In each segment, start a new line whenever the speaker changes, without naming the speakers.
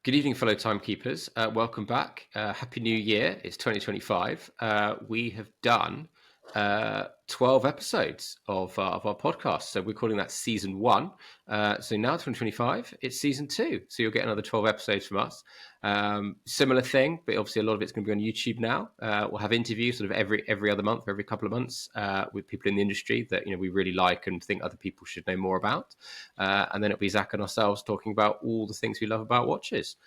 Good evening, fellow timekeepers. Welcome back. Happy New Year. It's 2025. We have done 12 episodes of our podcast. So we're calling that season 1. So now 2025, it's season 2. So you'll get another 12 episodes from us. Similar thing, but obviously a lot of it's going to be on YouTube now. We'll have interviews sort of every other month, every couple of months with people in the industry that we really like and think other people should know more about. And then it'll be Zac and ourselves talking about all the things we love about watches.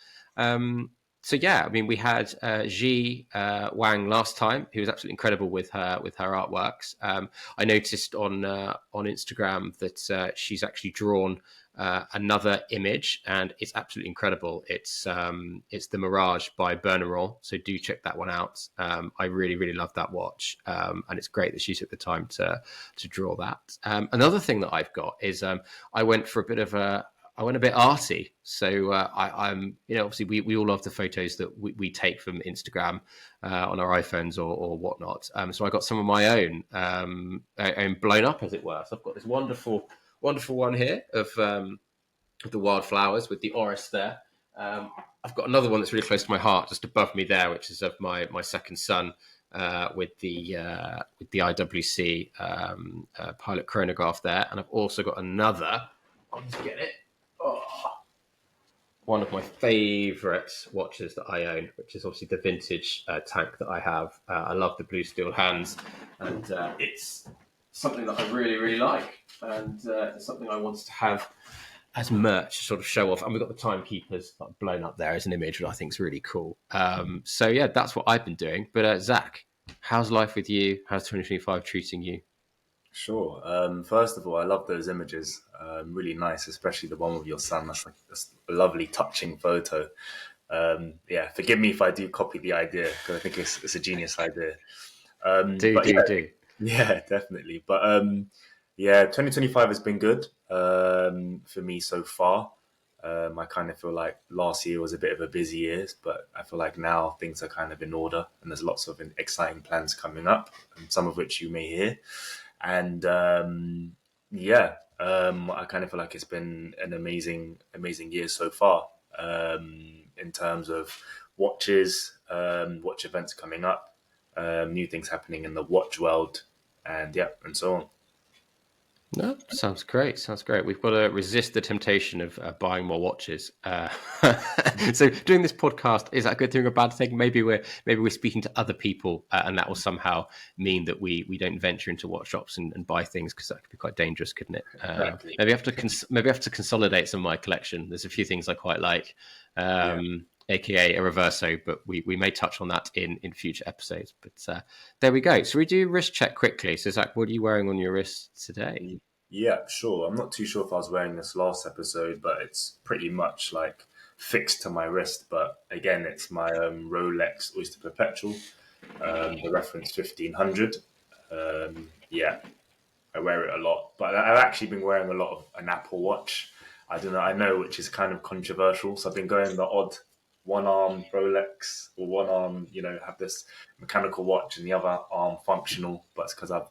So yeah, I mean, we had Ji Wang last time, who was absolutely incredible with her artworks. I noticed on Instagram that she's actually drawn another image, and it's absolutely incredible. It's the Mirage by Bernard, so do check that one out. I really love that watch, and it's great that she took the time to draw that. Another thing that I've got is I went a bit arty. So I'm, obviously we all love the photos that we take from Instagram on our iPhones or whatnot. So I got some of my own blown up, as it were. So I've got this wonderful one here of the wildflowers with the Oris there. I've got another one that's really close to my heart, just above me there, which is of my second son with the IWC pilot chronograph there. And I've also got another. I'll just get it. One of my favourite watches that I own, which is obviously the vintage tank that I have. I love the blue steel hands, and it's something that I really like, and it's something I wanted to have as merch to sort of show off. And we've got the Timekeepers blown up there as an image, which I think is really cool. So yeah, that's what I've been doing. But Zac, how's life with you? How's 2025 treating you?
Sure. First of all, I love those images. Really nice, especially the one with your son. That's a lovely, touching photo. Yeah, forgive me if I do copy the idea, because I think it's a genius idea.
Do.
Yeah, definitely. But 2025 has been good for me so far. I kind of feel like last year was a bit of a busy year, but I feel like now things are kind of in order, and there's lots of exciting plans coming up, and some of which you may hear. And I kind of feel like it's been an amazing year so far in terms of watches, watch events coming up, new things happening in the watch world, and so on.
No, sounds great. We've got to resist the temptation of buying more watches. So doing this podcast, is that a good thing or a bad thing? Maybe we're speaking to other people, and that will somehow mean that we don't venture into watch shops and buy things, because that could be quite dangerous, couldn't it?
Exactly.
Maybe I have to consolidate some of my collection. There's a few things I quite like. AKA a reverso, but we may touch on that in future episodes. But there we go. So we do wrist check quickly. So Zac, what are you wearing on your wrist today?
Yeah, sure. I'm not too sure if I was wearing this last episode, but it's pretty much like fixed to my wrist. But again, it's my Rolex Oyster Perpetual, the reference 1500. I wear it a lot, but I've actually been wearing a lot of an Apple Watch. I don't know. I know, which is kind of controversial. So I've been going the odd one-arm Rolex, or one arm, have this mechanical watch and the other arm functional. But it's because I've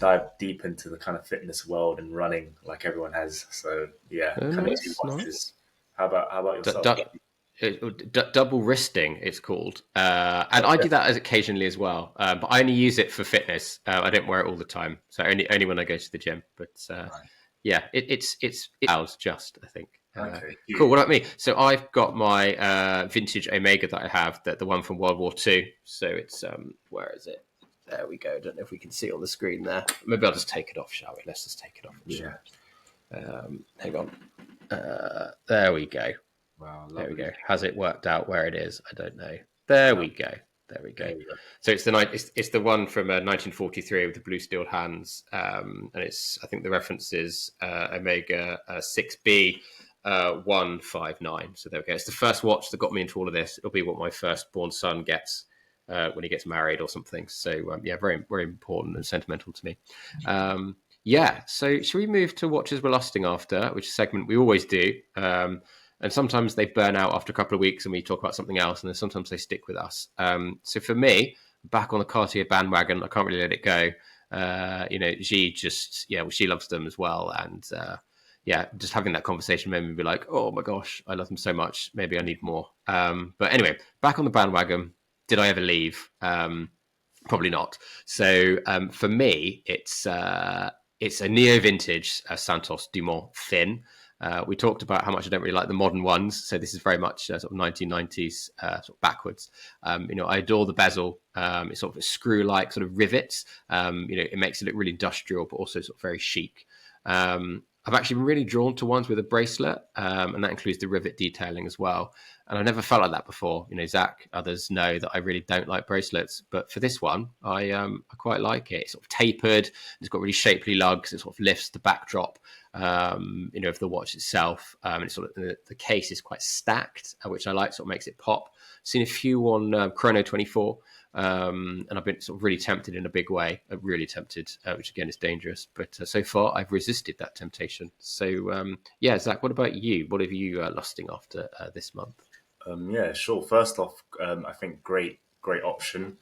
dived deep into the kind of fitness world and running, like everyone has. So yeah, kind of two watches. Nice. How about yourself?
Double wristing, it's called, and I do that as occasionally as well. But I only use it for fitness. I don't wear it all the time, so only when I go to the gym. But yeah, it's ours just, I think.
Okay.
Cool. What about me? So I've got my vintage Omega that I have, the one from World War II. So it's where is it? There we go. I don't know if we can see it on the screen there. Maybe I'll just take it off, shall we? Let's just take it off.
Yeah.
Hang on. There we go.
Wow.
There we go. Has it worked out where it is? I don't know. There we go. So it's the one from 1943 with the blue steel hands, and I think the reference is Omega 6B 159. So there we go. It's the first watch that got me into all of this. It'll be what my firstborn son gets when he gets married or something. So very, very important and sentimental to me. So should we move to watches we're lusting after, which is a segment we always do. And sometimes they burn out after a couple of weeks and we talk about something else, and then sometimes they stick with us. So for me, back on the Cartier bandwagon, I can't really let it go. Ji she loves them as well. And yeah, just having that conversation made me be like, oh my gosh, I love them so much. Maybe I need more. But anyway, back on the bandwagon. Did I ever leave? Probably not. So for me, it's a neo vintage Santos Dumont thin. We talked about how much I don't really like the modern ones, so this is very much sort of 1990s sort of backwards. I adore the bezel. It's sort of a screw-like sort of rivets. It makes it look really industrial, but also sort of very chic. I've actually been really drawn to ones with a bracelet, and that includes the rivet detailing as well. And I never felt like that before. Zach, others know that I really don't like bracelets, but for this one, I quite like it. It's sort of tapered. It's got really shapely lugs. It sort of lifts the backdrop, of the watch itself. And it's sort of the case is quite stacked, which I like. Sort of makes it pop. Seen a few on Chrono 24. And I've been sort of really tempted in a big way, really tempted, which again is dangerous. But so far, I've resisted that temptation. So, Zach, what about you? What have you lusting after this month?
Yeah, sure. First off, I think great option.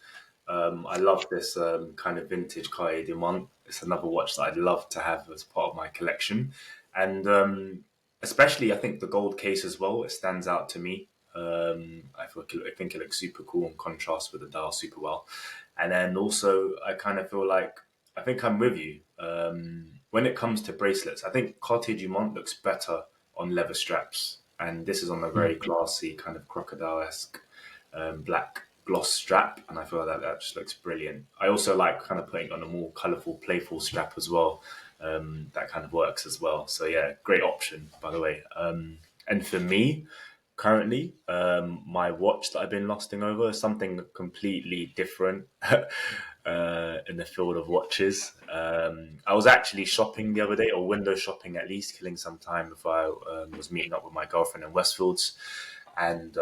I love this kind of vintage Cartier Dumont. It's another watch that I'd love to have as part of my collection. And especially, I think the gold case as well, it stands out to me. I think it looks super cool in contrast with the dial super well. And then also, I kind of feel like, I think I'm with you. When it comes to bracelets, I think Cartier Dumont looks better on leather straps. And this is on a very classy kind of crocodile-esque black gloss strap. And I feel like that just looks brilliant. I also like kind of putting on a more colourful, playful strap as well. That kind of works as well. So yeah, great option, by the way. And for me, currently, my watch that I've been lusting over is something completely different in the field of watches. I was actually shopping the other day, or window shopping at least, killing some time before I was meeting up with my girlfriend in Westfields. And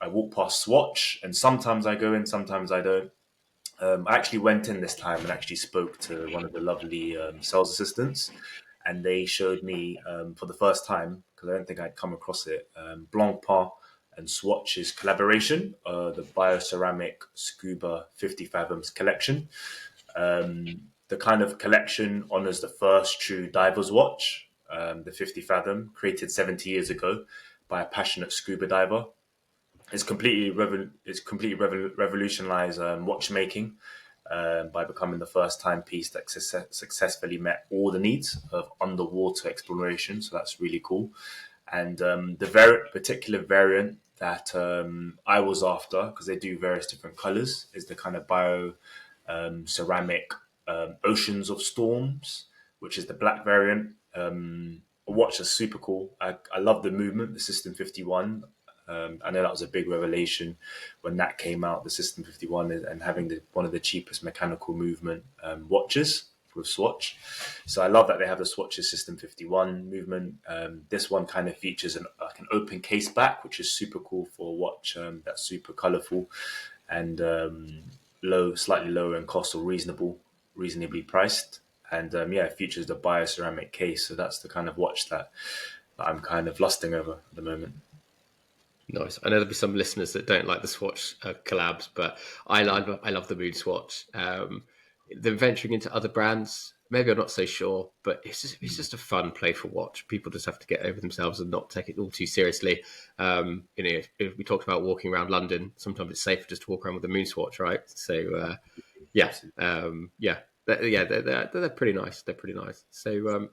I walked past Swatch, and sometimes I go in, sometimes I don't. I actually went in this time and actually spoke to one of the lovely sales assistants, and they showed me for the first time, because I don't think I'd come across it, Blancpain and Swatch's collaboration, the Bioceramic Scuba 50 Fathoms collection. The kind of collection honors the first true diver's watch, the 50 Fathom, created 70 years ago by a passionate scuba diver. It's completely revolutionized watchmaking by becoming the first timepiece that successfully met all the needs of underwater exploration. So that's really cool. And the particular variant that I was after, because they do various different colors, is the kind of ceramic Oceans of Storms, which is the black variant. A watch that's super cool. I love the movement, the System 51. I know that was a big revelation when that came out, the System 51, and having one of the cheapest mechanical movement watches with Swatch. So I love that they have the Swatch's System 51 movement. This one kind of features an open case back, which is super cool for a watch that's super colorful and slightly lower in cost, or reasonably priced. And it features the bioceramic case. So that's the kind of watch that I'm kind of lusting over at the moment.
Nice. I know there'll be some listeners that don't like the Swatch collabs, but I love the Mood Swatch. They're venturing into other brands. Maybe I'm not so sure, but it's just a fun, playful watch. People just have to get over themselves and not take it all too seriously. If we talked about walking around London, sometimes it's safer just to walk around with a Moon Swatch, right? So they're pretty nice. They're pretty nice. So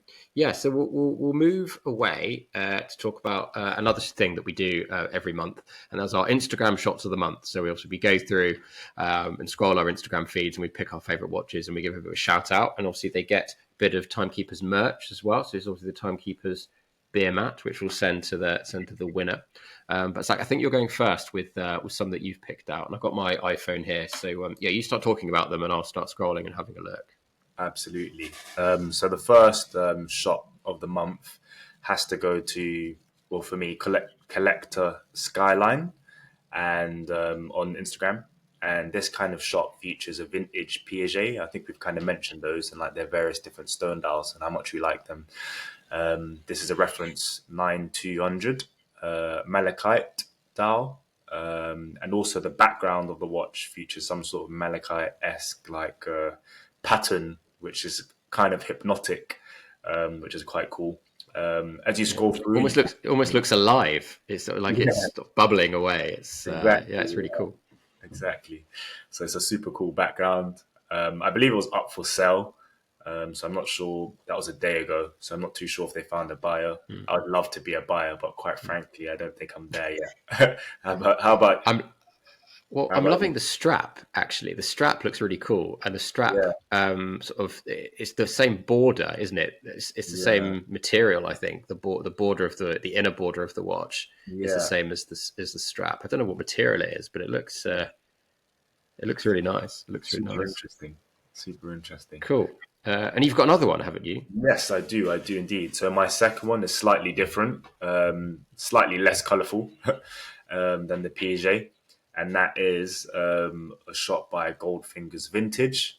so we'll move away to talk about another thing that we do every month, and that's our Instagram shots of the month. So we go through and scroll our Instagram feeds, and we pick our favorite watches, and we give a bit of a shout out. And obviously they get a bit of Timekeeper's merch as well. So it's obviously the Timekeeper's beermat, which we'll send to the winner. But Zach, I think you're going first with some that you've picked out, and I've got my iPhone here. So you start talking about them, and I'll start scrolling and having a look.
Absolutely. So the first shot of the month has to go to, well, for me, Collectorskyline, and on Instagram. And this kind of shop features a vintage Piaget. I think we've kind of mentioned those and like their various different stone dials and how much we like them. This is a reference 9200 malachite dial. And also the background of the watch features some sort of malachite-esque pattern, which is kind of hypnotic. which is quite cool. As you scroll through,
Almost looks alive. It's sort of like
yeah,
it's bubbling away. It's
exactly,
it's really cool.
exactly. So it's a super cool background. I believe it was up for sale. So I'm not sure. That was a day ago. So I'm not too sure if they found a buyer. I would love to be a buyer, but quite frankly, I don't think I'm there yet.
I'm
how
I'm
about
loving
you?
the strap. Actually, the strap looks really cool, and the strap
Yeah,
sort of it's the same border, isn't it? It's the
yeah,
same material. I think the border of the inner border of the watch is the
yeah,
same as the strap. I don't know what material it is, but it looks really nice. It looks really
super
nice.
interesting. Super interesting.
Cool. And you've got another one, haven't you?
Yes, I do. I do indeed. So my second one is slightly different, slightly less colourful than the Piaget, and that is a shot by Goldfingersvintage,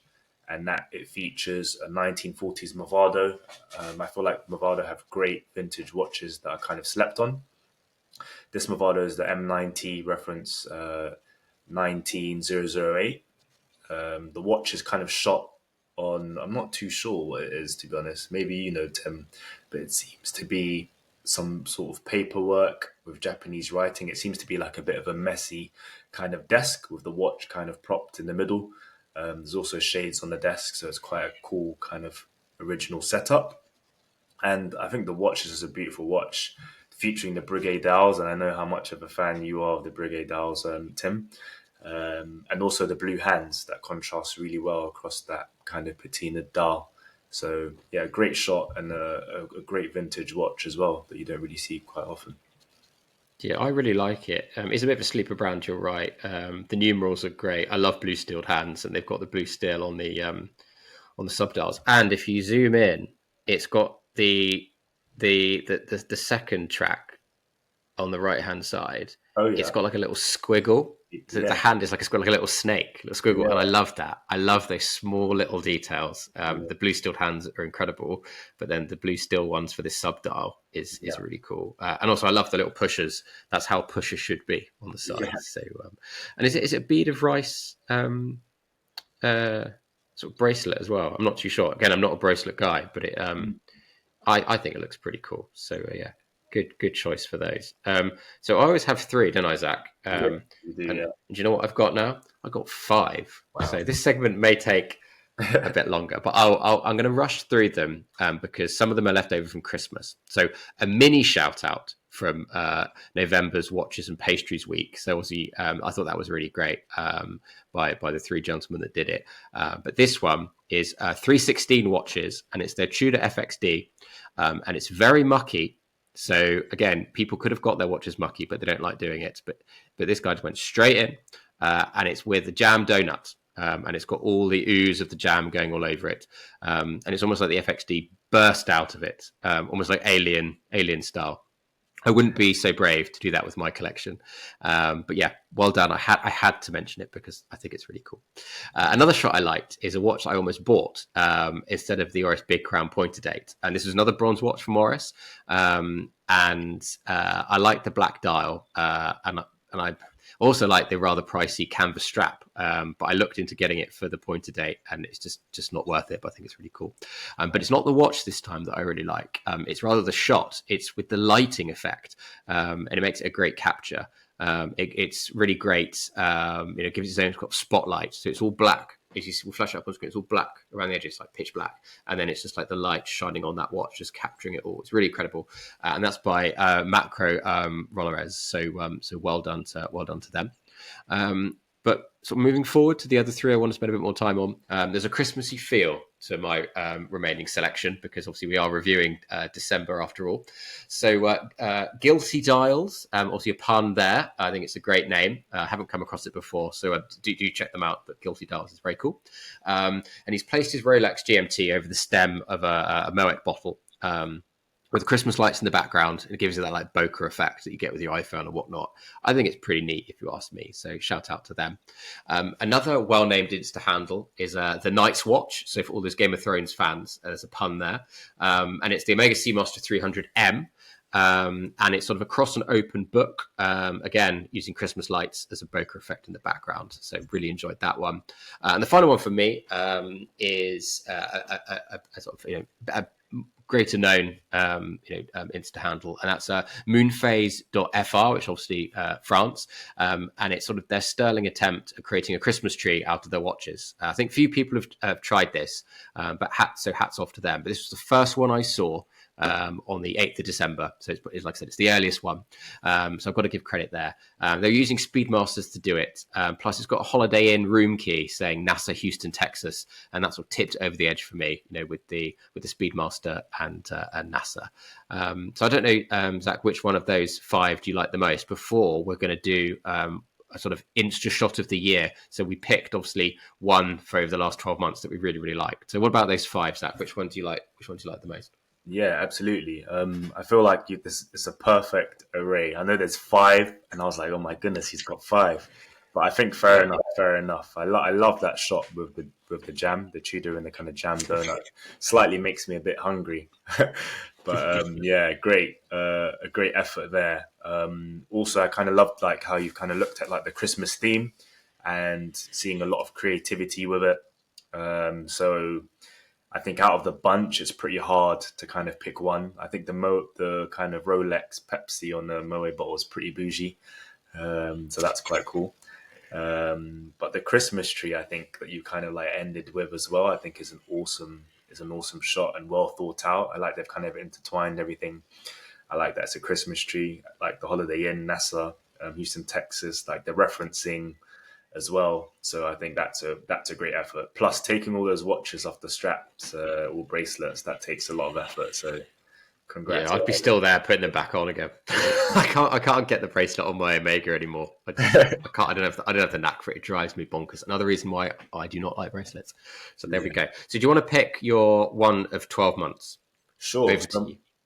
and that it features a 1940s Movado. I feel like Movado have great vintage watches that are kind of slept on. This Movado is the M90 reference 19008. The watch is kind of shot on, I'm not too sure what it is, to be honest. Maybe you know, Tim, but it seems to be some sort of paperwork with Japanese writing. It seems to be like a bit of a messy kind of desk with the watch kind of propped in the middle. There's also shades on the desk, so it's quite a cool kind of original setup. And I think the watch is just a beautiful watch featuring the Brigade Dials. And I know how much of a fan you are of the Brigade Dials, Tim. And also the blue hands that contrast really well across that kind of patina dial. So yeah, a great shot and a great vintage watch as well that you don't really see quite often.
Yeah, I really like it. It's a bit of a sleeper brand. You're right. The numerals are great. I love blue steeled hands, and they've got the blue steel on the subdials. And if you zoom in, it's got the second track on the right hand side.
Oh
It's
yeah,
got like a little squiggle. So the
yeah,
hand is like it's got like a little snake, little squiggle, and I
yeah,
love that. I love those small little details.
yeah,
The blue steel hands are incredible, but then the blue steel ones for this sub dial is
yeah,
really cool. And also, I love the little pushers. That's how pushers should be on the
yeah.
sides. So, and is it bead of rice uh, sort of bracelet as well? I'm not too sure. Again, I'm not a bracelet guy, but I think it looks pretty cool. So yeah, good choice for those. So I always have three, don't I, Zach?
Yeah, you do,
And
yeah.
do you know what I've got now? I've got five.
Wow.
So this segment may take a bit longer, but I'm going to rush through them because some of them are left over from Christmas. So a mini shout out from November's Watches and Pastries Week. So obviously, I thought that was really great by the three gentlemen that did it. But this one is 316 watches, and it's their Tudor FXD, and it's very mucky. So again, people could have got their watches mucky, but they don't like doing it. But this guy just went straight in, and it's with the jam donut. And it's got all the ooze of the jam going all over it, and it's almost like the FXD burst out of it, almost like alien style. I wouldn't be so brave to do that with my collection, but yeah, well done. I had to mention it because I think it's really cool. Another shot I liked is a watch I almost bought instead of the Oris Big Crown Pointer Date, and this was another bronze watch from Oris, and I like the black dial, and I also like the rather pricey canvas strap, but I looked into getting it for the pointer date, and it's just not worth it. But I think it's really cool. But it's not the watch this time that I really like. It's rather the shot. It's with the lighting effect, and it makes it a great capture. It's really great. It gives its own sort of spotlight, so it's all black. As you see, we'll flash up on screen, it's all black around the edges, like pitch black, and then it's just like the light shining on that watch, just capturing it all. It's really incredible, and that's by Macrorelojes. So well done to them. But sort of moving forward to the other three, I want to spend a bit more time on. There's a Christmassy feel to my remaining selection because obviously we are reviewing December after all. So Giltydials, obviously a pun there. I think it's a great name. I haven't come across it before, so do check them out. But Giltydials is very cool. And he's placed his Rolex GMT over the stem of a Moet bottle. With Christmas lights in the background, it gives you that like bokeh effect that you get with your iPhone or whatnot. I think it's pretty neat if you ask me. So shout out to them. Another well-named Insta handle is the Night's Watch. So for all those Game of Thrones fans, there's a pun there. And it's the Omega Seamaster 300M. And it's sort of across an open book, again, using Christmas lights as a bokeh effect in the background. So really enjoyed that one. And the final one for me is a sort of, greater known Insta handle, and that's moonphase.fr, which obviously France, and it's sort of their sterling attempt at creating a Christmas tree out of their watches. I think few people have tried this, but hats off to them. But this was the first one I saw on the 8th of December. So it's like I said, it's the earliest one. So I've got to give credit there. They're using Speedmasters to do it. Plus, it's got a Holiday Inn room key saying NASA, Houston, Texas, and that's what tipped over the edge for me. With the Speedmaster and NASA. So I don't know, Zach, which one of those 5 do you like the most? Before we're going to do a sort of Insta shot of the year. So we picked obviously one for over the last 12 months that we really, really liked. So what about those 5, Zach? Which one do you like? Which one do you like the most?
Yeah, absolutely. I feel like it's a perfect array. I know there's 5, and I was like, oh my goodness, he's got 5. But I think fair enough. I love that shot with the jam, the Tudor and the kind of jam donut. Slightly makes me a bit hungry. But yeah, great, a great effort there. Also, I kind of loved like how you kind of looked at like the Christmas theme and seeing a lot of creativity with it. So I think out of the bunch, it's pretty hard to kind of pick one. I think the kind of Rolex Pepsi on the Moet bottle is pretty bougie, so that's quite cool. But the Christmas tree, I think that you kind of like ended with as well, I think is an awesome shot and well thought out. I like they've kind of intertwined everything. I like that it's a Christmas tree, like the Holiday Inn, NASA, Houston, Texas, like they're referencing as well. So I think that's a great effort. Plus taking all those watches off the straps or bracelets, that takes a lot of effort. So congrats.
Yeah, I'd be still there putting them back on again. I can't get the bracelet on my Omega anymore. I can't. I don't have the knack for it. It drives me bonkers. Another reason why I do not like bracelets. So there we go. So do you want to pick your one of 12 months?
Sure.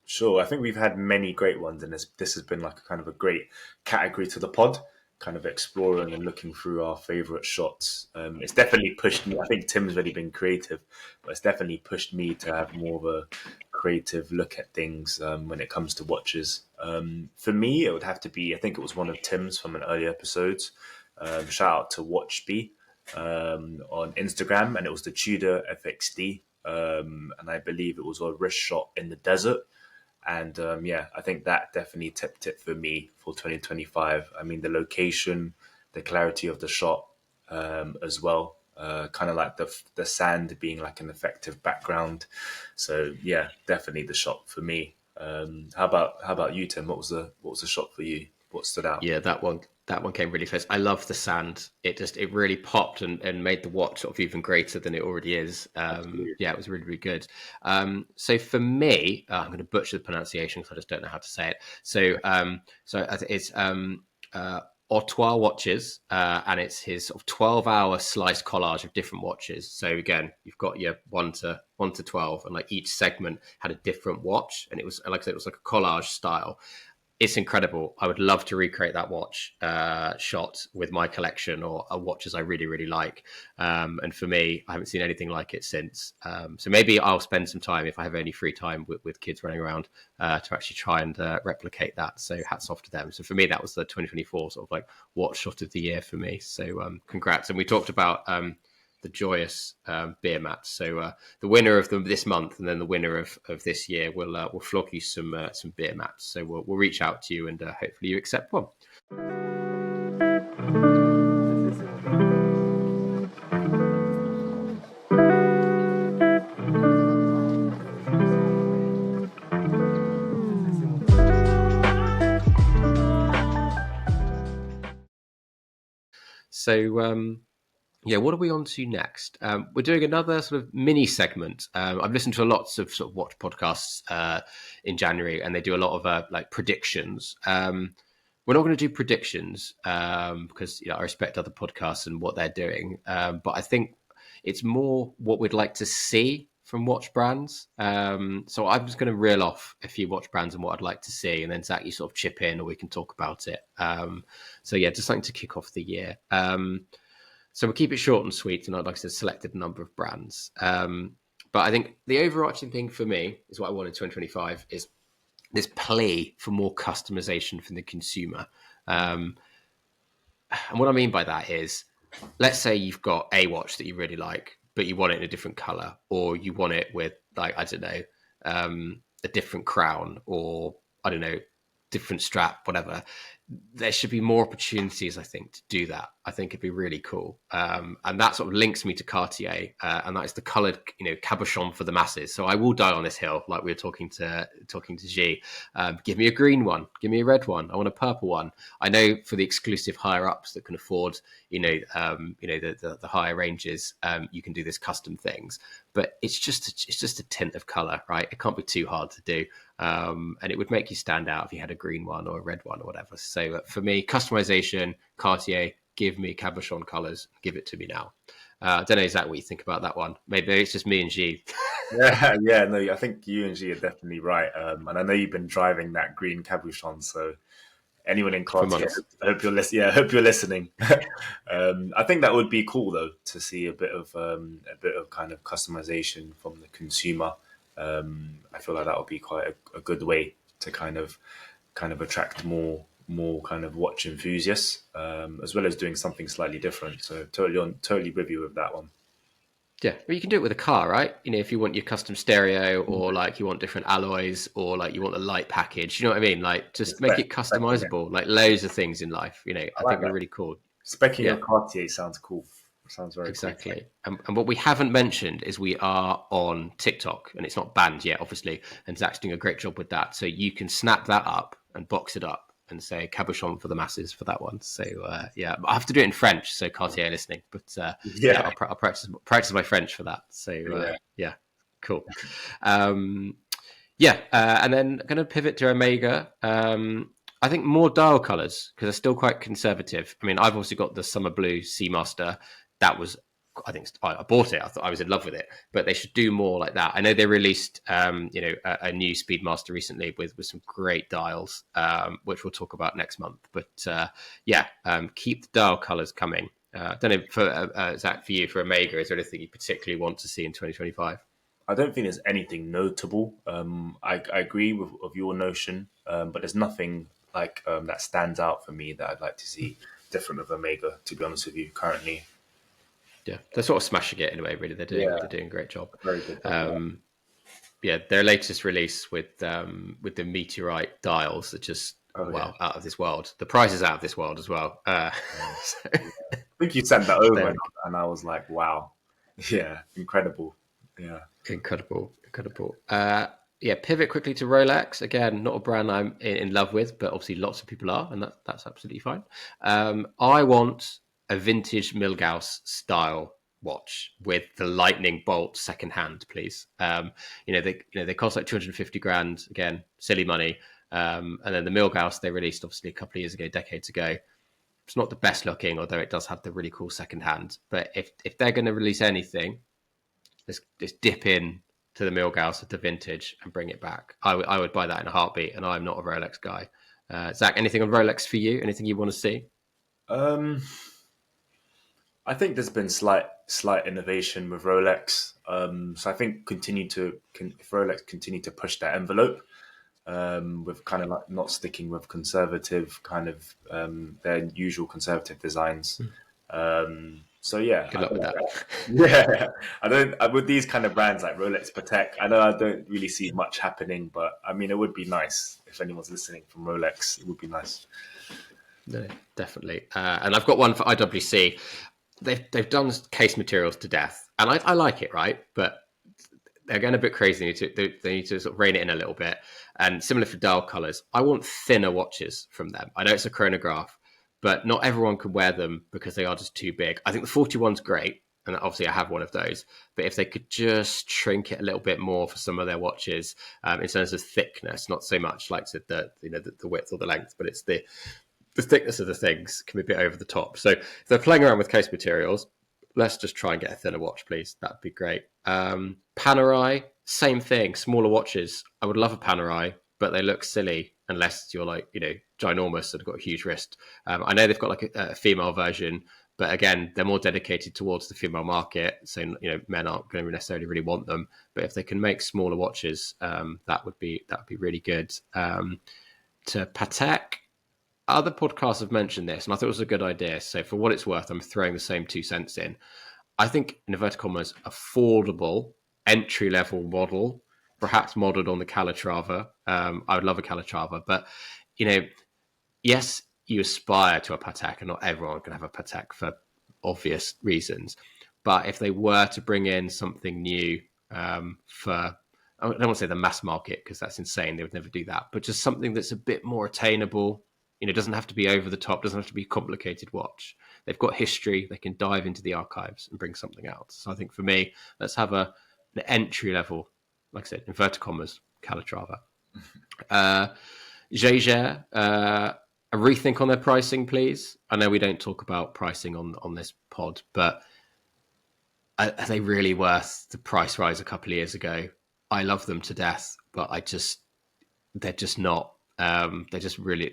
Sure. I think we've had many great ones, and this has been like a kind of a great category to the pod, kind of exploring and looking through our favorite shots. It's definitely pushed me. I think Tim's already been creative, but it's definitely pushed me to have more of a creative look at things when it comes to watches. For me, it would have to be, I think it was one of Tim's from an earlier episodes. Shout out to WatchB on Instagram, and it was the Tudor FXD. And I believe it was a wrist shot in the desert. And yeah, I think that definitely tipped it for me for 2025. I mean, the location, the clarity of the shot as well, kind of like the sand being like an effective background. So yeah, definitely the shot for me. How about you, Tim? What was the shot for you? What stood out?
Yeah, that one came really close. I love the sand. It really popped and made the watch sort of even greater than it already is. Yeah, it was really, really good. So for me, I'm going to butcher the pronunciation because I just don't know how to say it. So it's Artois watches, and it's his sort of 12-hour slice collage of different watches. So again, you've got your 1 to 12, and like each segment had a different watch, and it was, like I said, it was like a collage style. It's incredible. I would love to recreate that watch shot with my collection or watches I really, really like. And for me, I haven't seen anything like it since. So maybe I'll spend some time, if I have any free time with kids running around, to actually try and replicate that. So hats off to them. So for me, that was the 2024 sort of like watch shot of the year for me. So congrats. And we talked about the joyous beermat. So the winner of this month and then the winner of this year will flog you some beer mats. So we'll reach out to you and hopefully you accept one. So yeah, what are we on to next? We're doing another sort of mini segment. I've listened to lots of sort of watch podcasts in January, and they do a lot of like predictions. We're not going to do predictions because I respect other podcasts and what they're doing. But I think it's more what we'd like to see from watch brands. So I'm just going to reel off a few watch brands and what I'd like to see, and then Zach, you sort of chip in, or we can talk about it. So yeah, just something to kick off the year. So we'll keep it short and sweet, and I'd like to selected a number of brands. But I think the overarching thing for me is what I want in 2025 is this plea for more customization from the consumer. And what I mean by that is, let's say you've got a watch that you really like, but you want it in a different color, or you want it with, like, I don't know, a different crown, or I don't know, different strap, whatever. There should be more opportunities, I think, to do that. I think it'd be really cool. And that sort of links me to Cartier, and that is the coloured, cabochon for the masses. So I will die on this hill, like we were talking to G. Give me a green one, give me a red one. I want a purple one. I know for the exclusive higher ups that can afford, the higher ranges, you can do this custom things. But it's just a tint of colour, right? It can't be too hard to do. And it would make you stand out if you had a green one or a red one or whatever. So for me, customization, Cartier, give me cabochon colours, give it to me now. I don't know, Zach, what you think about that one. Maybe it's just me and G.
Yeah, no, I think you and G are definitely right. And I know you've been driving that green cabochon, so anyone in Cartier, I hope you're listening. Yeah, I hope you're listening. I think that would be cool though, to see a bit of kind of customization from the consumer. I feel like that would be quite a good way to kind of attract more kind of watch enthusiasts, as well as doing something slightly different. So totally with you with that one.
Yeah, well, you can do it with a car, right? If you want your custom stereo, or like you want different alloys, or like you want the light package, you know what I mean? Like just make it customizable, like loads of things in life. I think they're really cool.
Specking your Cartier sounds cool. Sounds very
exactly. Cool. And what we haven't mentioned is we are on TikTok, and it's not banned yet, obviously. And Zach's doing a great job with that. So you can snap that up and box it up and say cabochon for the masses for that one. So I have to do it in French, so Cartier listening. But I'll practice my French for that. So cool. And then I'm going to pivot to Omega. I think more dial colours, because they're still quite conservative. I mean, I've also got the Summer Blue Seamaster. That was, I think, I bought it. I thought I was in love with it, but they should do more like that. I know they released, a new Speedmaster recently with some great dials, which we'll talk about next month. But keep the dial colours coming. I don't know, for Zach, for you, for Omega, is there anything you particularly want to see in 2025?
I don't think there's anything notable. I agree with your notion, but there's nothing like that stands out for me that I'd like to see different of Omega, to be honest with you, currently.
Yeah, they're sort of smashing it anyway. Really, they're doing a great job.
Very good.
Their latest release with the meteorite dials are just out of this world. The price is out of this world as well.
I think you sent that over, and I was like, wow, yeah, incredible. Yeah,
incredible. Pivot quickly to Rolex. Again, not a brand I'm in love with, but obviously lots of people are, and that's absolutely fine. I want a vintage Milgauss style watch with the lightning bolt second hand, please. They cost like 250 grand. Again, silly money. And then the Milgauss they released obviously a couple of years ago, decades ago. It's not the best looking, although it does have the really cool second hand. But if they're going to release anything, let's dip in to the Milgauss of the vintage and bring it back. I would buy that in a heartbeat, and I'm not a Rolex guy. Zach, anything on Rolex for you? Anything you want to see?
I think there's been slight innovation with Rolex. So I think if Rolex continue to push that envelope, with kind of like not sticking with conservative kind of their usual conservative designs. So yeah,
good luck with that.
Yeah, I don't. With these kind of brands like Rolex Patek, I know I don't really see much happening, but I mean, it would be nice if anyone's listening from Rolex. It would be nice.
No, definitely. And I've got one for IWC. They've done case materials to death, and I like it, right? But they're going a bit crazy. They need to sort of rein it in a little bit. And similar for dial colors, I want thinner watches from them. I know it's a chronograph, but not everyone can wear them because they are just too big. I think the 41's great, and obviously I have one of those. But if they could just shrink it a little bit more for some of their watches, in terms of thickness, not so much like the width or the length, but it's the thickness of the things can be a bit over the top. So if they're playing around with case materials, let's just try and get a thinner watch, please. That'd be great. Panerai, same thing. Smaller watches. I would love a Panerai, but they look silly unless you're like, ginormous and got a huge wrist. I know they've got like a female version, but again, they're more dedicated towards the female market. So, men aren't going to necessarily really want them. But if they can make smaller watches, that would be really good. To Patek, other podcasts have mentioned this, and I thought it was a good idea. So for what it's worth, I'm throwing the same 2 cents in. I think, in inverted commas, affordable entry-level model perhaps modelled on the Calatrava. I would love a Calatrava, but yes, you aspire to a Patek, and not everyone can have a Patek for obvious reasons. But if they were to bring in something new for, I don't want to say the mass market because that's insane. They would never do that. But just something that's a bit more attainable. It doesn't have to be over the top. Doesn't have to be a complicated watch. They've got history. They can dive into the archives and bring something out. So I think for me, let's have an entry level, like I said, inverted commas, Calatrava. Jaeger, a rethink on their pricing, please. I know we don't talk about pricing on this pod, but are they really worth the price rise a couple of years ago? I love them to death, but they're just not. They're just really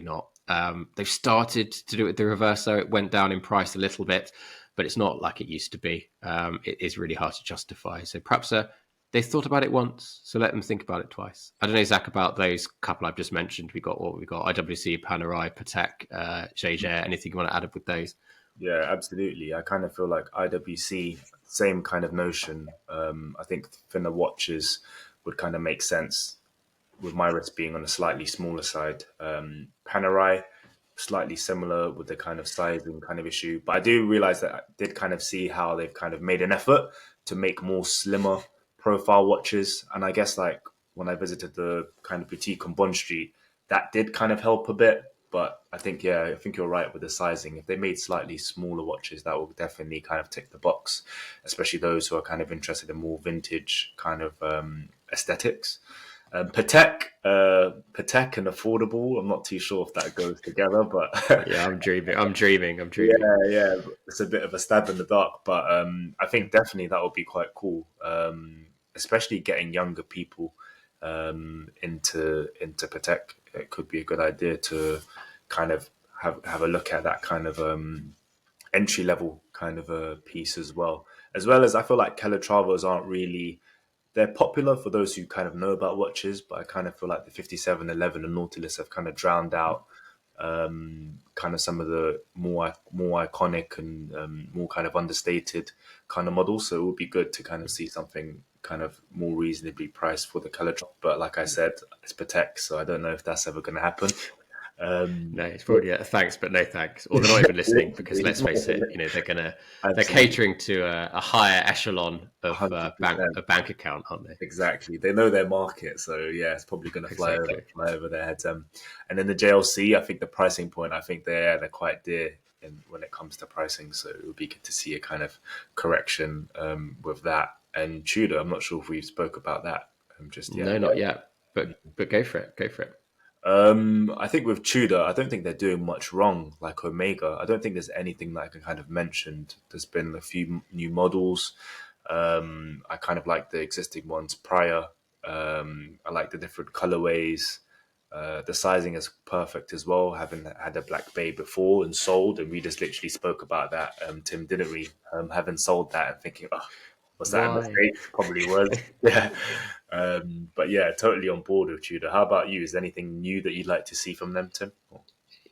not. They've started to do it the reverse, so it went down in price a little bit, but it's not like it used to be. It is really hard to justify. So perhaps they thought about it once, so let them think about it twice. I don't know, Zach, about those couple I've just mentioned. We got IWC, Panerai, Patek, Jaeger. Anything you want to add up with those?
Yeah, absolutely. I kind of feel like IWC, same kind of notion. I think thinner watches would kind of make sense with my wrist being on a slightly smaller side. Panerai, slightly similar with the kind of sizing kind of issue. But I do realize that I did kind of see how they've kind of made an effort to make more slimmer profile watches. And I guess like when I visited the kind of boutique on Bond Street, that did kind of help a bit. But I think you're right with the sizing. If they made slightly smaller watches, that will definitely kind of tick the box, especially those who are kind of interested in more vintage kind of aesthetics. Patek and affordable. I'm not too sure if that goes together, but
yeah, I'm dreaming.
Yeah, it's a bit of a stab in the dark, but I think definitely that would be quite cool, especially getting younger people into Patek. It could be a good idea to kind of have a look at that kind of entry level kind of a piece as well. As well as I feel like Calatravas aren't really. They're popular for those who kind of know about watches, but I kind of feel like the 5711 and Nautilus have kind of drowned out kind of some of the more iconic and more kind of understated kind of models. So it would be good to kind of see something kind of more reasonably priced for the Calatrava. But like I said, it's Patek, so I don't know if that's ever going to happen.
No, it's probably thanks, but no thanks. Or they're not even listening because let's face it, they're catering to a higher echelon of bank account, aren't they?
Exactly, they know their market, so yeah, it's probably going to fly over their heads. And then the JLC, I think the pricing point, I think they're quite dear when it comes to pricing, so it would be good to see a kind of correction with that. And Tudor, I'm not sure if we've spoke about that just yet.
No, not yet, but go for it.
I think with Tudor, I don't think they're doing much wrong. Like Omega, I don't think there's anything that I can kind of mention. There's been a few new models. I kind of like the existing ones prior. I like the different colorways. The sizing is perfect as well. Having had a Black Bay before and sold, and we just literally spoke about that. Tim, didn't we? Having sold that and thinking, oh, was that a mistake? Probably was. Yeah. But yeah, totally on board with Tudor. How about you? Is there anything new that you'd like to see from them, Tim?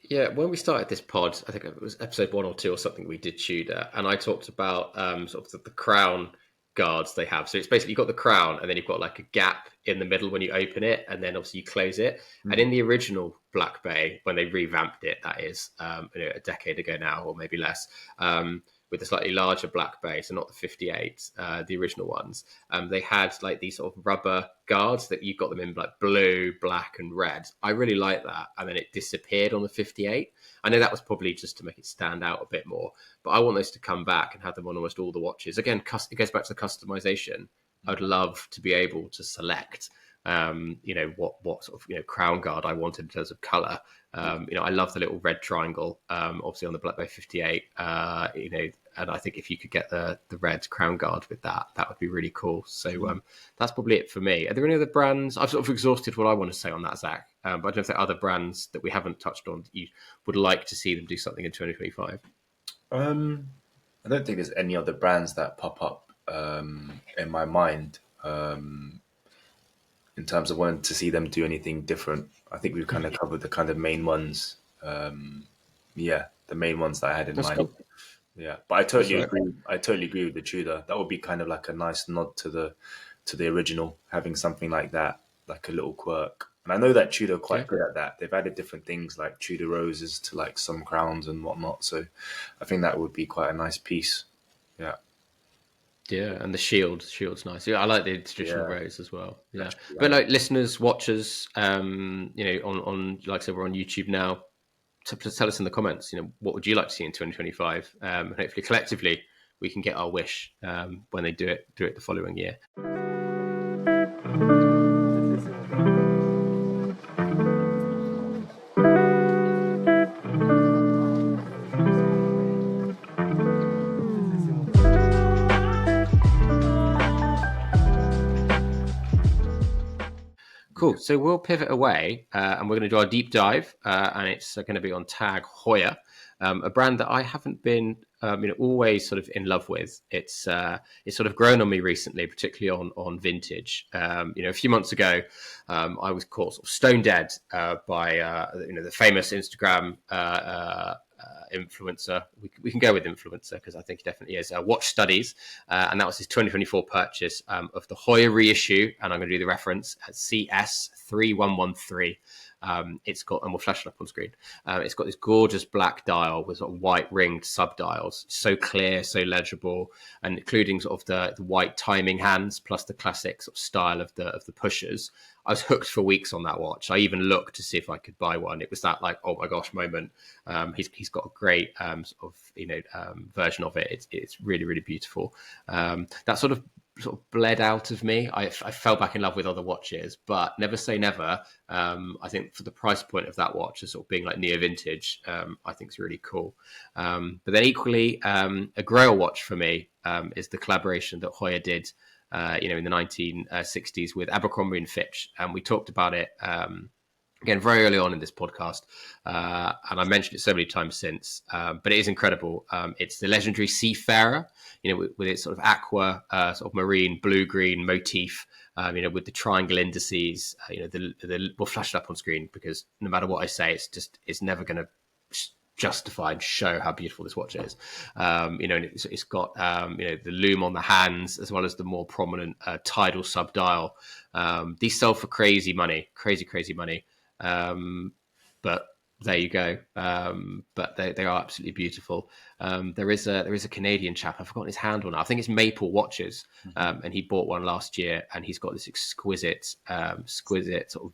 Yeah, when we started this pod, I think it was episode 1 or 2 or something, we did Tudor, and I talked about sort of the crown guards they have. So it's basically you've got the crown, and then you've got like a gap in the middle when you open it, and then obviously you close it. Mm. And in the original Black Bay, when they revamped it, that is a decade ago now, or maybe less, with a slightly larger Black Bay, so not the 58, the original ones. They had like these sort of rubber guards that you got them in like blue, black, and red. I really like that. And then it disappeared on the 58. I know that was probably just to make it stand out a bit more, but I want those to come back and have them on almost all the watches. Again, it goes back to the customization. I would love to be able to select what sort of crown guard I wanted in terms of color. I love the little red triangle, obviously on the Black Bay 58. And I think if you could get the red crown guard with that would be really cool. So that's probably it for me. Are there any other brands? I've sort of exhausted what I want to say on that, Zach. But I don't know if there are other brands that we haven't touched on that you would like to see them do something in 2025.
I don't think there's any other brands that pop up in my mind. In terms of wanting to see them do anything different, I think we've kind of covered the kind of main ones. The main ones that I had in mind. Cool. Yeah, but I totally agree. I totally agree with the Tudor. That would be kind of like a nice nod to to the original, having something like that, like a little quirk. And I know that Tudor are quite good at that. They've added different things like Tudor roses to like some crowns and whatnot. So I think that would be quite a nice piece. Yeah.
Yeah, and the shield's nice. Yeah, I like the traditional
Yeah.
rose as well. Yeah,
Actually,
but like listeners, watchers, on like I said, we're on YouTube now. To tell us in the comments, what would you like to see in 2025? And hopefully, collectively, we can get our wish when they do it the following year. Cool. So we'll pivot away, and we're going to do our deep dive, and it's going to be on Tag Heuer, a brand that I haven't been, always sort of in love with. It's sort of grown on me recently, particularly on vintage. A few months ago, I was caught sort of stone dead by the famous Instagram influencer. We can go with influencer because I think he definitely is. Watch Studies, and that was his 2024 purchase of the Heuer reissue, and I'm going to do the reference at CS3113. It's got, and we'll flash it up on screen. It's got this gorgeous black dial with sort of white ringed subdials, so clear, so legible, and including sort of the white timing hands plus the classic sort of style of the pushers. I was hooked for weeks on that watch. I even looked to see if I could buy one. It was that like, oh my gosh moment. He's got a great version of it. It's really, really beautiful. That sort of bled out of me. I fell back in love with other watches, but never say never. I think for the price point of that watch, as sort of being like neo vintage, I think it's really cool. But then equally, a grail watch for me is the collaboration that Heuer did in the 1960s with Abercrombie and Fitch, and we talked about it again very early on in this podcast, and I mentioned it so many times since, but it is incredible. It's the legendary Seafarer, with its sort of aqua, sort of marine blue-green motif, with the triangle indices. We'll flash it up on screen because no matter what I say, it's never going to justify and show how beautiful this watch is. And it's got the lume on the hands as well as the more prominent tidal subdial. These sell for crazy money, crazy money. But there you go. But they are absolutely beautiful. There is a Canadian chap, I've forgotten his handle now. I think it's Maple Watches, and he bought one last year, and he's got this exquisite sort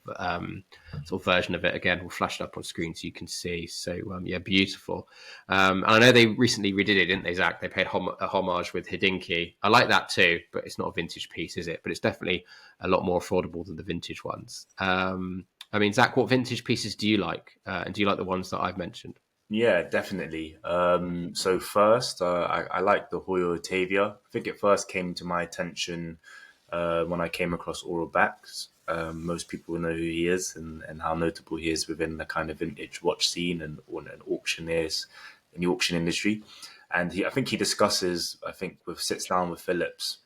of version of it. Again, we'll flash it up on screen so you can see. So beautiful. And I know they recently redid it, didn't they, Zach? They paid a homage with Hodinkee. I like that too, but it's not a vintage piece, is it? But it's definitely a lot more affordable than the vintage ones. Zach, what vintage pieces do you like? And do you like the ones that I've mentioned?
Yeah, definitely. So first, I like the Heuer Otavia. I think it first came to my attention when I came across Oral Backs. Most people know who he is and how notable he is within the kind of vintage watch scene and auctioneers in the auction industry. And I think he discusses, sits down with Phillips,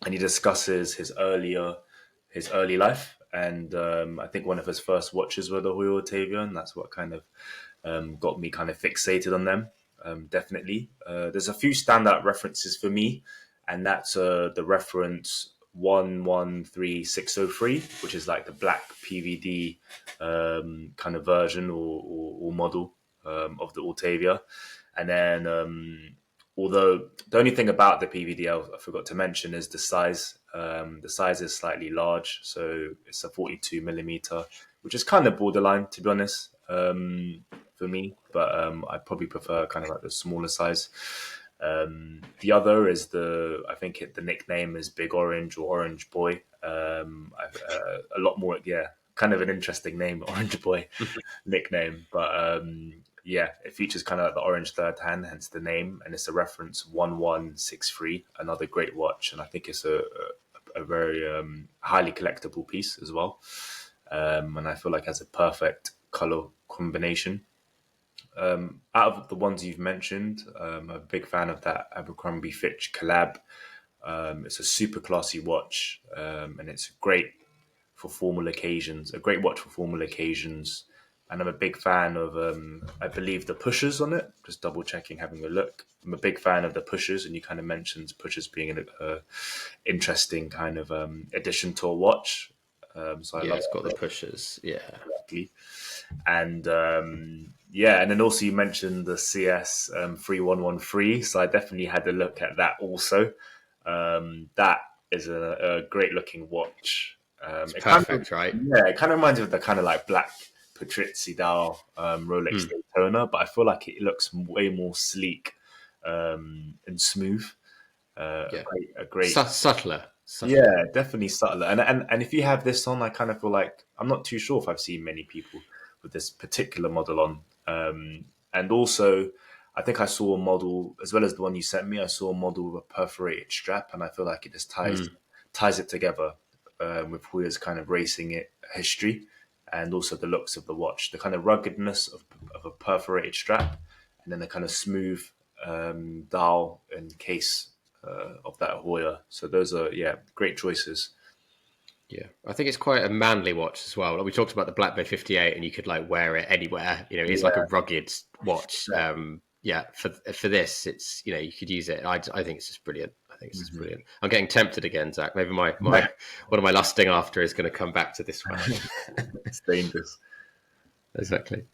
and he discusses his early life. And I think one of his first watches were the Heuer Otavia, and that's what kind of got me kind of fixated on them. Definitely. There's a few standout references for me, and that's the reference 113603, which is like the black PVD kind of version or model of the Otavia. And then, although the only thing about the PVD I forgot to mention is the size. The size is slightly large, so it's a 42 millimeter, which is kind of borderline, to be honest, for me. But I probably prefer kind of like the smaller size. The other is the nickname is Big Orange or Orange Boy. A lot more, kind of an interesting name, Orange Boy nickname, but it features kind of like the orange third hand, hence the name, and it's a reference 1163, another great watch, and I think it's a very highly collectible piece as well, and I feel like it has a perfect color combination. Out of the ones you've mentioned, I'm a big fan of that Abercrombie Fitch collab. It's a super classy watch, and it's great for formal occasions. A great watch for formal occasions, and I'm a big fan of, I believe, the pushers on it. Just double checking, having a look. I'm a big fan of the pushers, and you kind of mentioned pushers being an interesting kind of addition to a watch. So I
Yeah,
love
it's got the
that
pushers. Yeah.
exactly. And yeah, and then also you mentioned the CS 3113. So I definitely had a look at that also. That is a great looking watch.
It's
It kind of
perfect, right?
it kind of reminds me of the kind of like black Patrizzi dial Rolex
Mm.
Daytona, but I feel like it looks way more sleek and smooth.
Yeah.
A great
Subtler. Subtler.
yeah, definitely subtler. And if you have this on, I kind of feel like I'm not too sure if I've seen many people with this particular model on. And also, I think I saw a model as well as the one you sent me. I saw a model with a perforated strap, and I feel like it just
Mm.
ties it together with Heuer's kind of racing it history, and also the looks of the watch, the kind of ruggedness of a perforated strap, and then the kind of smooth dial and case of that Heuer. So those are great choices.
Yeah, I think it's quite a manly watch as well. Like we talked about the Blancpain 58, and you could like wear it anywhere. You know, it's like a
Yeah,
rugged watch.
exactly.
Yeah, for this, it's you could use it. I think it's just brilliant. I think it's just
Mhm.
brilliant. I'm getting tempted again, Zach. Maybe my what am I lusting after is going to come back to this one.
It's dangerous.
Exactly.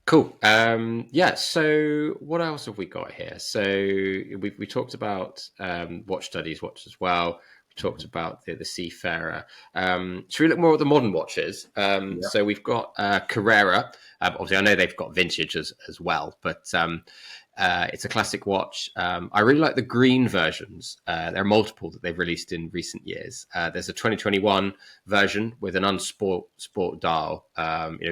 Cool. Yeah. So what else have we got here? So we talked about watch studies, watch as well. We talked about the Seafarer. Should we look more at the modern watches?
Yeah.
So we've got Carrera. Obviously, I know they've got vintage as well, but it's a classic watch. I really like the green versions. There are multiple that they've released in recent years. There's a 2021 version with an sport dial,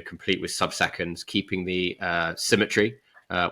complete with sub-seconds, keeping the symmetry,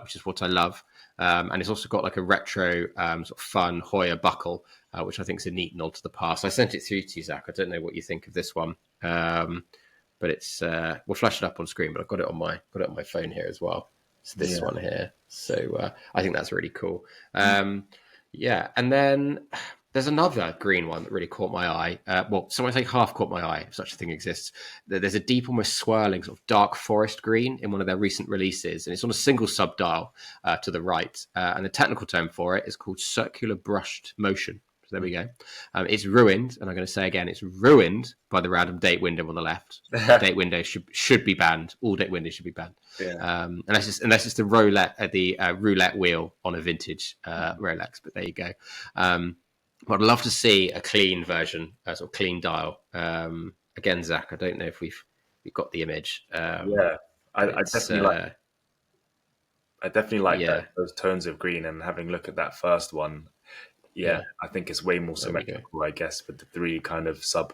which is what I love. And it's also got like a retro sort of fun Heuer buckle, which I think is a neat nod to the past. I sent it through to you, Zach. I don't know what you think of this one, but it's we'll flash it up on screen. But I've got it on my phone here as well. It's this
Yeah.
one here. So I think that's really cool. Yeah, and then there's another green one that really caught my eye. Well, someone say half caught my eye, if such a thing exists. There's a deep, almost swirling sort of dark forest green in one of their recent releases, and it's on a single sub dial to the right. And the technical term for it is called circular brushed motion. So there we go. It's ruined, and I'm going to say again, it's ruined by the random date window on the left. Date window should be banned. All date windows should be banned.
Yeah.
And that's just the roulette wheel on a vintage Rolex. But there you go. But I'd love to see a clean version, a sort of clean dial. Again, Zach, I don't know if we've got the image.
Yeah. I,
But
I
it's
definitely like I definitely like that
yeah,
those tones of green and having a look at that first one. Yeah,
yeah.
I think it's way more
There we go.
symmetrical, I guess, with the three kind of sub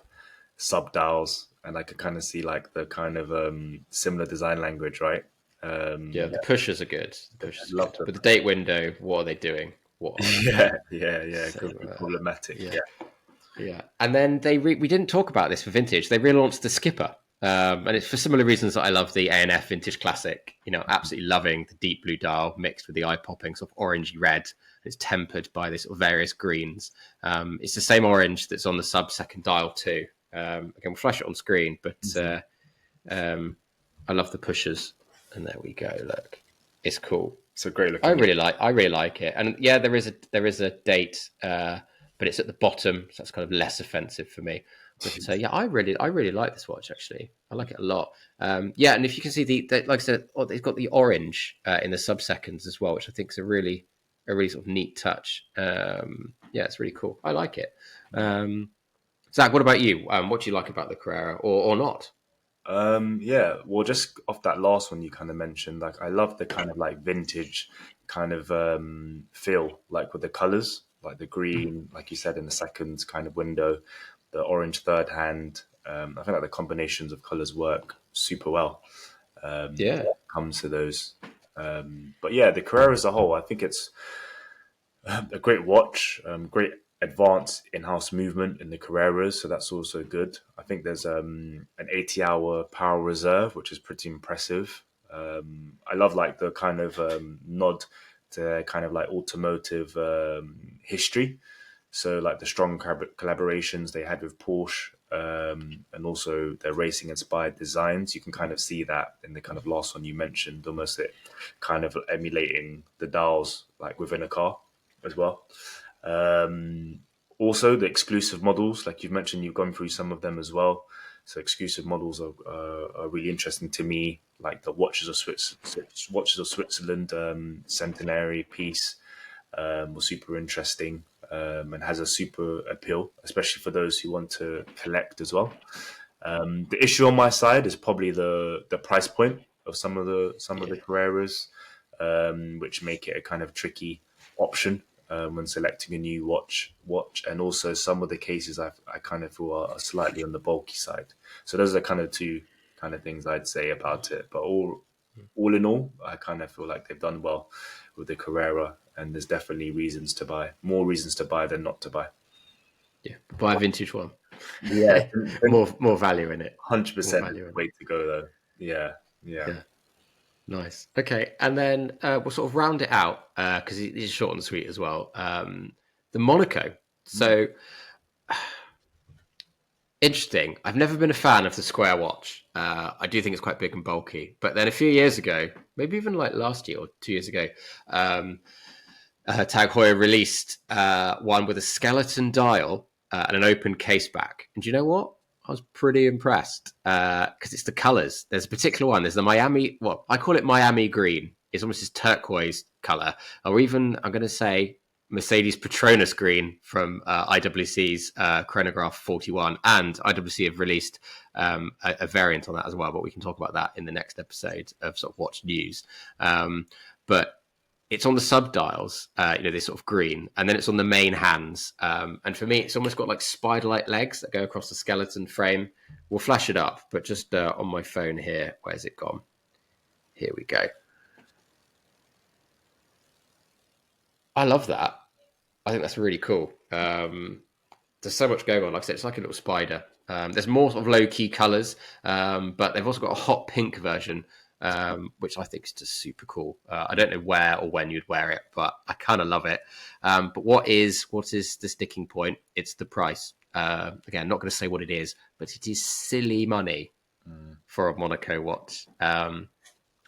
dials, and I could kind of see like the kind of similar design language, right?
Yeah, the pushers are good. The
I
pushers are
love
good.
them.
But the date window, what are they doing? What are they
Yeah,
doing?
yeah. It
So
could be problematic.
yeah.
Yeah,
Yeah, and then we didn't talk about this for vintage. They relaunched the Skipper, and it's for similar reasons that I love the A&F Vintage Classic. You know, absolutely loving the deep blue dial mixed with the eye-popping sort of orangey red. It's tempered by this sort of various greens. It's the same orange that's on the sub-second dial too. Again, we'll flash it on screen, but I love the pushers, and there we go. Look, it's cool.
it's a great
I
looking.
really like it, and yeah, there is a date, but it's at the bottom, so that's kind of less offensive for me. But yeah, I really like this watch actually. I like it a lot. Yeah, and if you can see like I said, it's got the orange in the sub seconds as well, which I think is a really sort of neat touch. Yeah, it's really cool. I like it. Zach, what about you? What do you like about the Carrera, or not?
Yeah, well, just off that last one you kind of mentioned, like I love the kind of like vintage kind of feel, like with the colors, like the green, like you said, in the second kind of window, the orange third hand. I think like the combinations of colors work super well.
Yeah,
Comes to those, but yeah, the Carrera as a whole, I think it's a great watch, great advanced in-house movement in the Carreras, so that's also good. I think there's an 80-hour power reserve, which is pretty impressive. I love like the kind of nod to kind of like automotive history. So like the strong collaborations they had with Porsche and also their racing inspired designs. You can kind of see that in the kind of last one you mentioned, almost it kind of emulating the dials like within a car as well. Also the exclusive models, like you've mentioned, you've gone through some of them as well. So exclusive models are really interesting to me, like the Watches of Switzerland centenary piece was super interesting, and has a super appeal, especially for those who want to collect as well. The issue on my side is probably the price point of some of the Carreras, which make it a kind of tricky option when selecting a new watch, and also some of the cases I kind of feel are slightly on the bulky side. So those are kind of two kind of things I'd say about it. But all in all, I kind of feel like they've done well with the Carrera, and there's definitely more reasons to buy than not to buy.
Yeah, buy a vintage one.
Yeah,
more value in it.
100% way to go though. Yeah.
Nice. Okay, and then we'll sort of round it out because it's short and sweet as well. The Monaco. So interesting. I've never been a fan of the square watch. I do think it's quite big and bulky. But then a few years ago, maybe even like last year or 2 years ago, Tag Heuer released one with a skeleton dial and an open case back. And do you know what? I was pretty impressed because it's the colors. There's a particular one. There's the Miami, well, I call it Miami green. It's almost this turquoise color. Or even, I'm going to say, Mercedes Petronas green from IWC's Chronograph 41. And IWC have released a variant on that as well. But we can talk about that in the next episode of sort of Watch News. But it's on the subdials, this sort of green, and then it's on the main hands. And for me, it's almost got like spider-like legs that go across the skeleton frame. We'll flash it up, but just on my phone here. Where's it gone? Here we go. I love that. I think that's really cool. There's so much going on. Like I said, it's like a little spider. There's more sort of low-key colors, but they've also got a hot pink version, which I think is just super cool. I don't know where or when you'd wear it, but I kind of love it. But what is the sticking point? It's the price. Again, not going to say what it is, but it is silly money for a Monaco watch.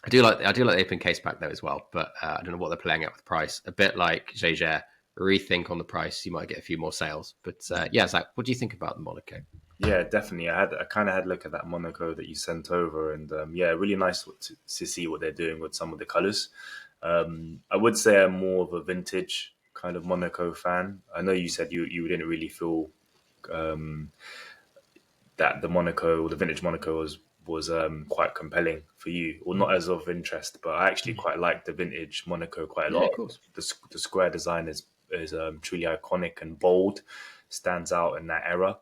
I do like the open case back though as well, but I don't know what they're playing at with the price. A bit like Jaeger, rethink on the price, you might get a few more sales. But Zach, what do you think about the Monaco?
Yeah, definitely. I kind of had a look at that Monaco that you sent over, and really nice to see what they're doing with some of the colors. I would say I'm more of a vintage kind of Monaco fan. I know you said you didn't really feel that the vintage Monaco was quite compelling for you, or not as of interest. But I actually quite like the vintage Monaco quite a lot.
Of course.
The square design is truly iconic and bold, stands out in that era.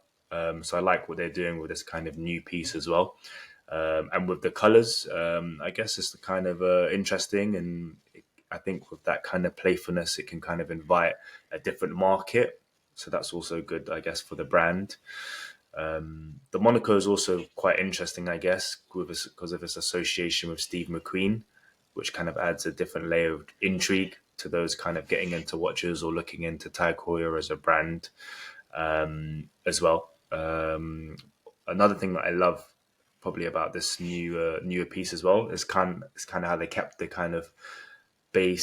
So I like what they're doing with this kind of new piece as well. And with the colors, I guess it's kind of interesting. And I think with that kind of playfulness, it can kind of invite a different market. So that's also good, I guess, for the brand. The Monaco is also quite interesting, I guess, because of its association with Steve McQueen, which kind of adds a different layer of intrigue to those kind of getting into watches or looking into Tag Heuer as a brand as well. Another thing that I love probably about this newer piece as well is kind of how they kept the kind of the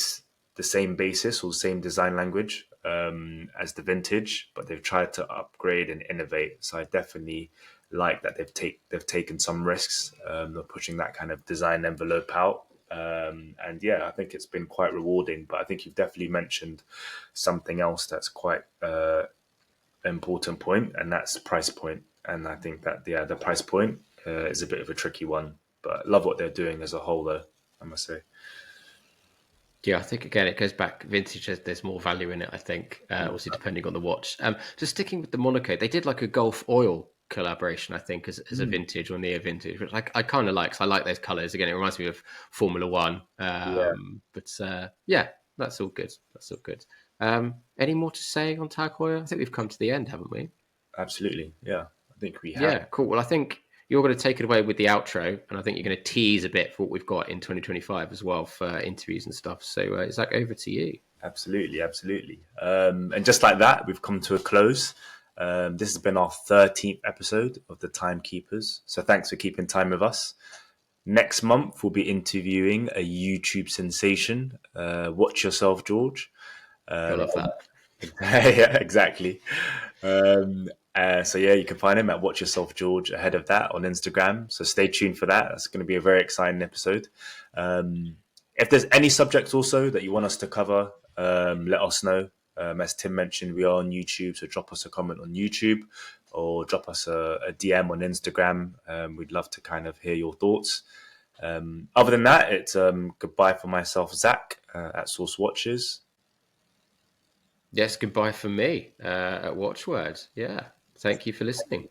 same basis or same design language as the vintage, but they've tried to upgrade and innovate. So I definitely like that they've taken some risks. They're pushing that kind of design envelope out. And yeah, I think it's been quite rewarding. But I think you've definitely mentioned something else that's quite important point, and that's price point. And I think that the price point is a bit of a tricky one, but love what they're doing as a whole though, I must say.
Yeah, I think again it goes back vintage. There's more value in it, I think, also depending on the watch. Just sticking with the Monaco, they did like a Gulf Oil collaboration, I think, as a vintage or near vintage, which I kind of like. So I like those colors. Again, it reminds me of Formula One. But that's all good. That's all good. Any more to say on Tag Heuer? I think we've come to the end, haven't we?
Absolutely. Yeah, I think we have.
Yeah, cool. Well, I think you're going to take it away with the outro, and I think you're going to tease a bit for what we've got in 2025 as well for interviews and stuff. So, Zach, over to you.
Absolutely. And just like that, we've come to a close. This has been our 13th episode of the Timekeepers. So thanks for keeping time with us. Next month, we'll be interviewing a YouTube sensation. Watch yourself, George.
I love that.
Yeah, exactly. So yeah, you can find him at Watch Yourself George ahead of that on Instagram. So stay tuned for that. That's going to be a very exciting episode. If there's any subjects also that you want us to cover, let us know. As Tim mentioned, we are on YouTube, so drop us a comment on YouTube or drop us a DM on Instagram. We'd love to kind of hear your thoughts. Other than that, it's goodbye for myself, Zach, at Source Watches.
Yes, goodbye from me at Watchword. Yeah, thank you for listening.